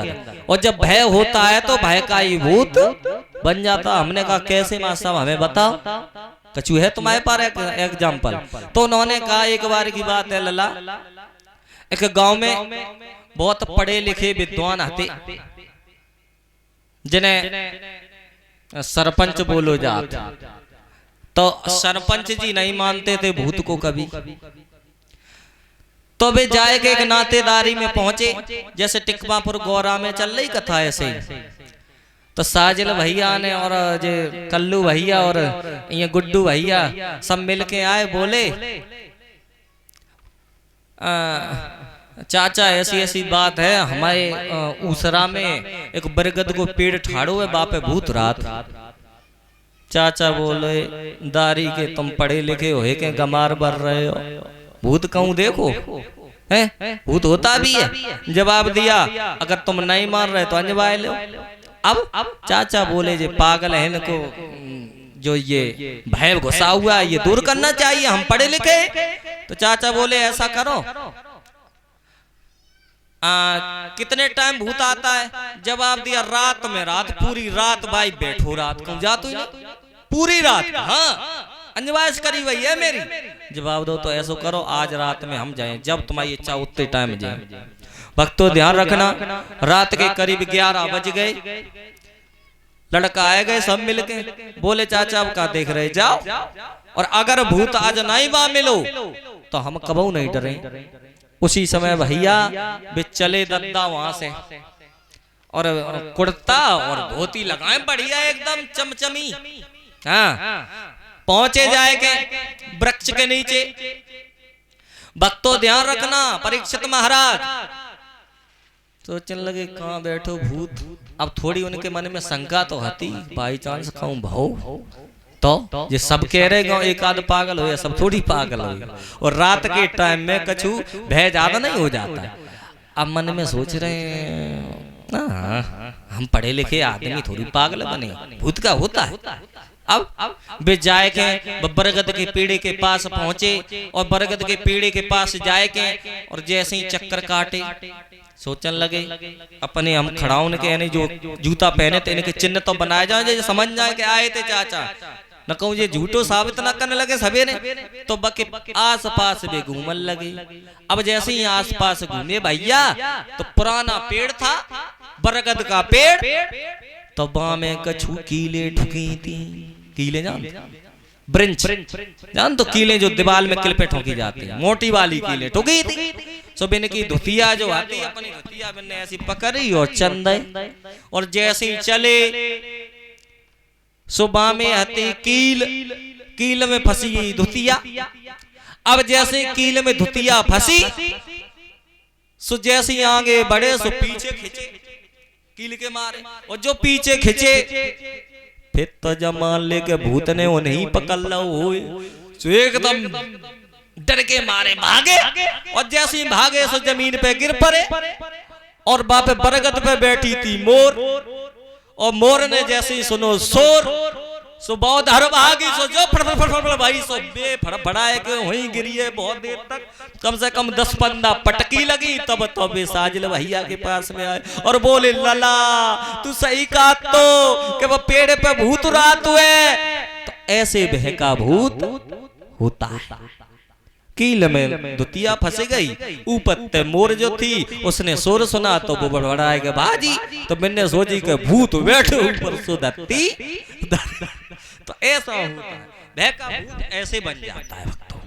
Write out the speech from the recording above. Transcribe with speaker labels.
Speaker 1: और जब भय होता है तो भय का ही भूत बन जाता। हमने कहा कैसे मां साहब हमें बताओ, कछु है तुम्हारे पास एग्जाम्पल? तो उन्होंने कहा एक बार की बात है लला, एक गांव में बहुत पढ़े लिखे विद्वान आते जिन्हें सरपंच बोलो जात, तो सरपंच जी नहीं मानते थे भूत को कभी। तो वे जाए के एक नातेदारी में पहुंचे, जैसे टिकमापुर गौरा में चल रही कथा ऐसे ही। तो साजिल भैया ने और जे कल्लू भैया और ये गुड्डू भैया सब मिलके आए, बोले चाचा ऐसी ऐसी बात है, हमारे ऊसरा में एक बरगद को पेड़ ठाड़ो है, बापे भूत रात। चाचा बोले दारी के तुम पढ़े लिखे हो के गमार भर रहे हो, भूत कहूं देखो है, भूत होता भी है। जवाब दिया अगर तुम नहीं मान रहे तो अंजवाए लो। अब चाचा बोले जे पागल है, इनको जो ये भय घुसा हुआ है ये दूर करना चाहिए, हम पढ़े लिखे। तो चाचा बोले ऐसा करो, कितने टाइम भूत आता है? जवाब दिया रात में, रात पूरी रात भाई बैठो, रात को जा तू पूरी रात। हाँ अंजवाइश करी हुई है मेरी। जवाब दो तो ऐसा करो आज रात में हम जाएं, जब तुम्हारी इच्छा उतने टाइम जाए। भक्तों ध्यान रखना, रात के करीब 11 बज गए, लड़का आए गए सब मिलके, बोले चाचा अब का देख रहे जाओ, और अगर भूत आज नहीं वहां मिलो तो हम कबू नहीं डरे। उसी समय भैया वे चले दद्दा वहां से, और कुर्ता और धोती लगाए बढ़िया एकदम चमचमी। हाँ पहुंचे जाए के वृक्ष के नीचे। भक्तों ध्यान रखना, परीक्षित महाराज सोचने लगे कहाँ बैठो भूत। अब थोड़ी उनके मन में शंका तो आती, बाई चांस कहूं भाऊ तो ये सब कह रहे गाँव एक आध पागल हो या सब थोड़ी पागल हो। और रात के टाइम में कछु भय ज्यादा नहीं हो जाता। अब मन में सोच रहे हैं हम पढ़े लिखे आदमी थोड़ी पागल बने, भूत का होता है। अब वे जाए के बरगद के पेड़ के पास पहुंचे, और बरगद के पेड़ के पास जाए के और जैसे ही चक्कर काटे सोचने लगे अपने हम खड़ाउन के यानी जो जूता पहने थे इनके चिन्ह तो बनाए जाए, समझ जाए कि आए थे चाचा, न कहूं ये झूठो साबित ना करने लगे सवेरे। तो बके आस पास भी घूमने लगे। अब जैसे ही आस पास घूमे भैया तो पुराना पेड़ था बरगद का पेड़, तो बाँ में कछु कीले ठुकी थी। कीले जान ब्रिंच जान, तो कीले जो दीवार में किल पे ठोकी जाती है, मोटी वाली कीले ठुकी थी। सो बिन की धुतिया जो आती अपनी धुतिया बिन ने ऐसी पकड़ी और चंदे, और जैसे ही चले सुबह में आती कील, कील में फंसी धुतिया। अब जैसे कील में धुतिया फंसी, सो जैसे ही आगे बढ़े सो पीछे खिंचे कील के मारे, और जो पीछे खिंचे फिर तो जमान लेके भूत ने उन्हें पकड़ लो हुए, सो एकदम डर के मारे भागे। और जैसे ही भागे सो जमीन पे गिर पड़े, और बाप बरगद पे बैठी थी मोर, और मोर ने जैसे ही सुनो शोर सो बहुत हर भागी, सो जो फड़ भाई सो बे फड़फड़ाए के वहीं गिरी है बहुत देर तक, कम से कम 10-15 पटकी लगी। तब तो बे साजिल भैया के पास में आए और बोले लला तू सही कहा तो कि वो पेड़ पे भूत रात हुए, तो ऐसे भय का भूत होता है। कील में धुतिया फंस गई, ऊपर मोर जो थी उसने शोर सुना तो वो बड़बड़ाए के बाजी, तो मैंने सोची कि भूत बैठे ऊपर सुदत्ती। तो ऐसा होता है, भय का भूत ऐसे बन जाता है भक्तों।